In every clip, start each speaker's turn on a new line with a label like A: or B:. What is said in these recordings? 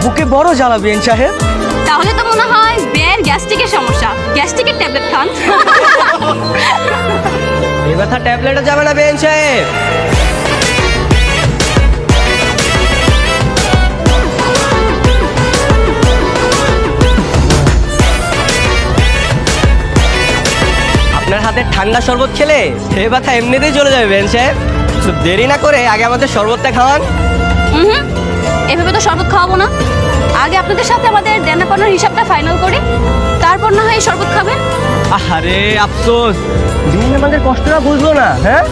A: বুকে বড় জ্বালা বিএন সাহেব।
B: তাহলে তো মনে হয় বিয়ের গ্যাস্ট্রিকের সমস্যা, গ্যাস্ট্রিকের ট্যাবলেট খান।
A: এই ব্যথা ট্যাবলেটও যাবে না বিএন সাহেব। আপনার হাতে ঠান্ডা শরবত খেলে এই ব্যথা এমনিতেই চলে যাবে বিএন সাহেব। কিছু দেরি না করে আগে আমাদের শরবতটা খাওয়ান।
B: এভাবে তো শরবত খাওয়াবো না, আগে আপনাদের সাথে আমাদের দেনা পাওনার হিসাবটা ফাইনাল করি, তারপর না হয় শরবত খাবেন।
A: আরে আফসোস, দিন আমাদের কষ্টটা বুঝলো না। হ্যাঁ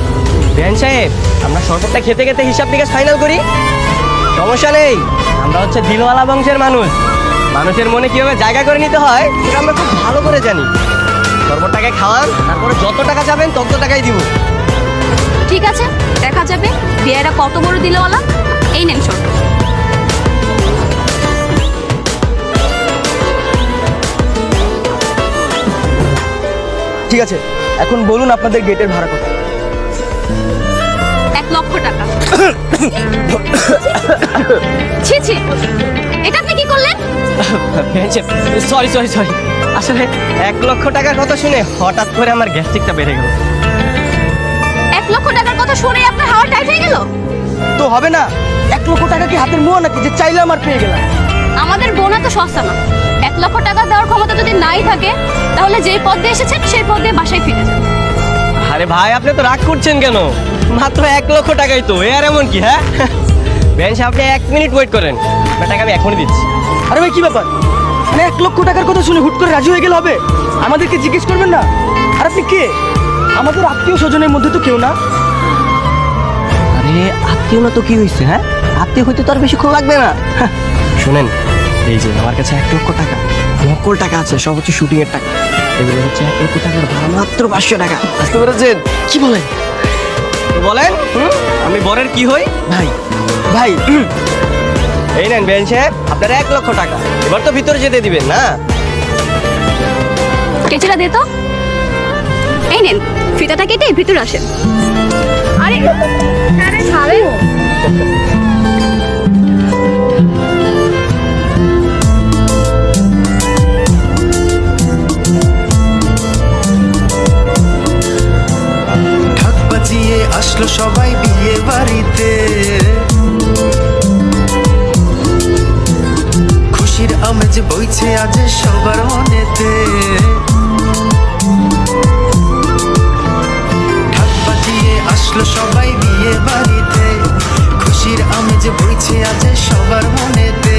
A: বিএন সাহেব, আমরা শরবতটা খেতে খেতে হিসাব নিকাশ ফাইনাল করি, সমস্যা নেই। আমরা হচ্ছে দিলওয়ালা বংশের মানুষ, মানুষের মনে কিভাবে জায়গা করে নিতে হয় সেটা আমরা খুব ভালো করে জানি। শরবতটাকে খাওয়ান, তারপরে যত টাকা যাবেন তত টাকাই দিব।
B: ঠিক আছে, দেখা যাবে বিয়েরা কত বড় দিলওয়ালা। এই নেন শরবত।
A: ঠিক আছে, এখন বলুন আপনাদের গেটের ভাড়া কত?
B: 1 লক্ষ টাকা। ছি ছি, এটা আপনি কি করলেন?
A: সরি সরি সরি, আসলে 1 লক্ষ টাকার কথা শুনে হঠাৎ করে আমার গ্যাস্ট্রিকটা বেড়ে গেল।
B: 1 লক্ষ টাকার কথা শুনে আপনার হাওয়া টাইট হয়ে গেল?
A: তো হবে না, 1 লক্ষ টাকা কি হাতের মোয়া নাকি যে চাইলে আমার পেয়ে গেলাম?
B: আমাদের বোনা তো সস্তা না। 1 লক্ষ টাকা দেওয়ার ক্ষমতা যদি নাই থাকে, তাহলে যেই পথ দিয়ে এসেছেন সেই পথ দিয়ে বাসায় ফিরে যান।
A: আরে ভাই, আপনি তো রাগ করছেন কেন? মাত্র 1 লক্ষ টাকাই তো, আর এমন কি? হ্যাঁ বেন সাহেব, আপনি 1 মিনিট ওয়েট করেন, আপনার টাকা আমি এখনই দিচ্ছি। আরে ভাই, কি ব্যাপার? মানে 1 লক্ষ টাকার কথা শুনে হুট করে রাজি হয়ে গেলে হবে? আমাদেরকে জিজ্ঞেস করবেন না? আর আপনি কে? আমাদের আত্মীয় স্বজনের মধ্যে তো কেউ না। আরে আত্মীয় না তো কি হয়েছে? হ্যাঁ, আত্মীয় হইতে তো আর বেশিক্ষণ লাগবে না। শুনেন, এই যে আমার কাছে 1 লক্ষ টাকা, নকল টাকা আছে, সব হচ্ছে শুটিং এর টাকা। এগুলো হচ্ছে 1 লক্ষ টাকার ভাড়া মাত্র 500 টাকা। বুঝতে পেরেছেন? কি বলেন? তো বলেন, আমি বরের কি হই? ভাই ভাই, এই নেন বেন সাহেব, আপনার 1 লক্ষ টাকা। এবার তো ভিতরে যেতে দিবেন না?
B: কেচিটা দে তো। এই নেন, ফিতাটা কেটে ভিতরে আসেন। আরে আরে ছাড়েন।
C: ঢাক বাজিয়ে আসলো সবাই বিয়ে বাড়িতে, খুশির আমেজ বইছে আজ সবার মনেতে। ঢাক বাজিয়ে আসলো সবাই বিয়ে বাড়িতে, খুশির আমেজ বইছে আজ সবার মনেতে।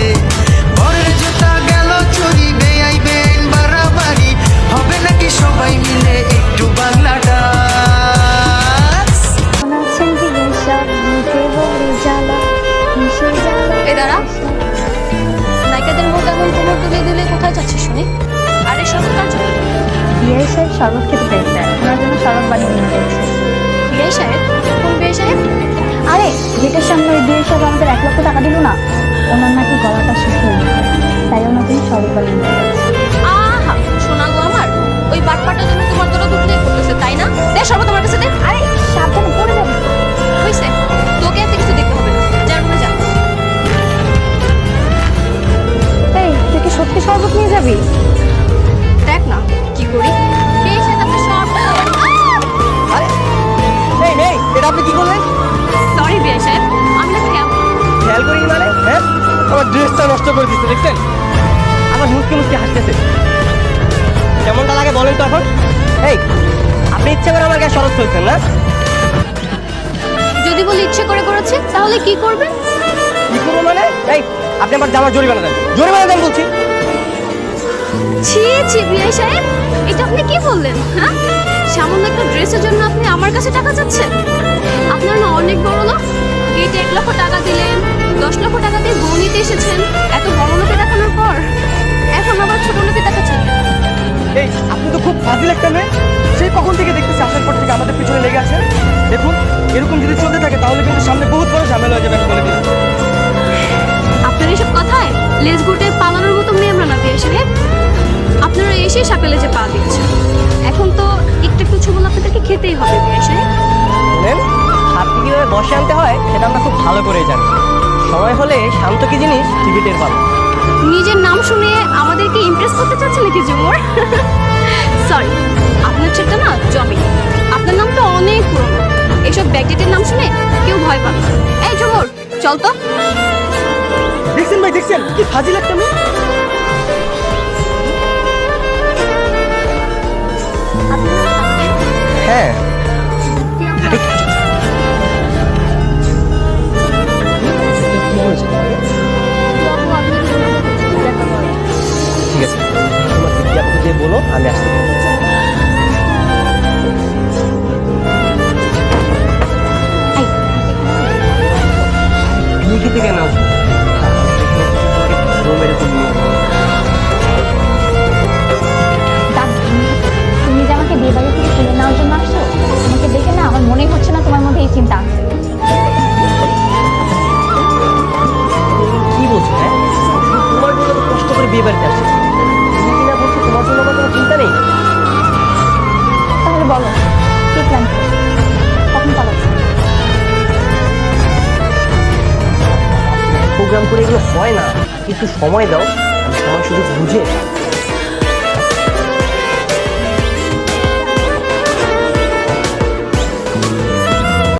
C: বরের জুতা গেল চুরি, বেআইবেন বাড়াবাড়ি, হবে নাকি সবাই মিলে একটু বাংলা ডান্স?
B: এই দাঁড়া, নায়িকাদের মতো এমন কোমর তুলে দিলে কোথায় যাচ্ছে শুনি? আরে সরকার জন্য
D: বিয়ে সাহেব শরবত খেতে পেয়েছে, ওনার জন্য শরবত বানিয়ে নিয়ে গেছে।
B: বিয়ে সাহেব? কোন বিয়ে সাহেব?
D: আরে গেটের সামনে ওই বিয়ে সাহেব আমাদের 1 লক্ষ টাকা দিল না, ওনার নাকি গলাটা শুকিয়ে গেছে, তাই ওনার জন্য শরবত বানিয়ে নিয়ে গেছে।
B: আহা, শোনা গো আমার, ওই বাটপাটার জন্য তোমার তোরা দুটোই করতেছে, তাই না? দে শরবত আমার কাছে দে।
D: আরে সাবধানে পড়ে যাবে।
B: হইছে, তোকে এত কিছু দেখতে হবে না, যার মনে যা।
D: এই তুই কি সত্যি শরবত নিয়ে যাবি?
B: দেখ না কি করি। বিয়ে সাহেব আপনার সব।
A: আরে এই এই, এটা আপনি কি করলেন?
B: সরি বিয়ে সাহেব, আমি না
A: খেয়াল করিনি মানে? হ্যাঁ, আমার ড্রেসটা নষ্ট করে দিচ্ছে, দেখছেন? আমার মুসকে মুসকে হাসতেছে। কেমনটা লাগে বলেন তো এখন? এই, আপনি ইচ্ছে করে আমার গায়ে শরৎ ফেলছেন না?
B: যদি বলি ইচ্ছে করে করেছে, তাহলে কি করবে?
A: কি করবো মানে? এই, আপনি আমার জামার জরিমানা দেন, জরিমানা দেন বলছি।
B: ছি ছি বিয়ে সাহেব, এটা আপনি কি বললেন? হ্যাঁ, সামান্য একটা ড্রেসের জন্য আপনি আমার কাছে টাকা চাচ্ছেন? আপনার না অনেক বড় লোক, গেটে 1 লক্ষ টাকা দিলেন, 10 লক্ষ টাকা দিয়ে বউ নিতে এসেছেন, এত বড় লোকে দেখানোর পর এখন আবার ছোট লোকে দেখাচ্ছেন।
A: এই, আপনি তো খুব ফাজিল একটা মেয়ে। সেই কখন থেকে দেখতেছি আসার পর থেকে আমাদের পিছনে লেগে আছে। দেখুন, এরকম যদি চলতে থাকে তাহলে কিন্তু সামনে বহুত বড় ঝামেলা হয়ে যাবে, আমি বলে দিলাম।
B: আপনার এইসব কথায় লেজ গুটে পালানোর মতো মেয়ে আমরা না বিয়ে সাহেব। আপনারা এসে সাপেলে যে পা দিচ্ছেন, এখন তো একটু একটু ছবল আপনাদেরকে খেতেই হবে বিয়ে সাহেব।
A: বলেন, হাতকে কিভাবে বসে আনতে হয় সেটা আমরা খুব ভালো করেই জানি। সময় হলে শান্ত কি জিনিস ঠিকই টের পাবো।
B: নিজের নাম শুনে আমাদেরকে ইমপ্রেস করতে চাচ্ছে নাকি ঝুমুর? সরি, আপনার ছেলেটা না জমি, আপনার নামটা অনেক পুরনো, এইসব ব্যাকডেটের নাম শুনে কেউ ভয় পাবে না। এই ঝুমুর, চল তো।
A: দেখছেন ভাই, দেখছেন কি ফাজিল একটা মেয়ে। হ্যাঁ ঠিক আছে, তোমার বিজ্ঞাপন যে বলো আমি আসতে বিয়ে খেতে কেন আসবো?
D: দাদু, তুমি যে আমাকে বিয়ে বাড়ি থেকে তুলে নেওয়ার জন্য আসছো, তোমাকে দেখে না আমার মনেই হচ্ছে না তোমার মধ্যে এই চিন্তা আছে।
A: কি বলছো? হ্যাঁ, তোমার জন্য তো কষ্ট করে বিয়ে বাড়িতে আসছি, তুমি কিনা বলছো তোমার জন্য আমার কোনো চিন্তা নেই।
D: তাহলে বলো, কি প্ল্যান করছো? কখন পালাচ্ছো?
A: প্রোগ্রাম করে এগুলো হয় না, একটু সময় দাও, সময় শুধু বুঝে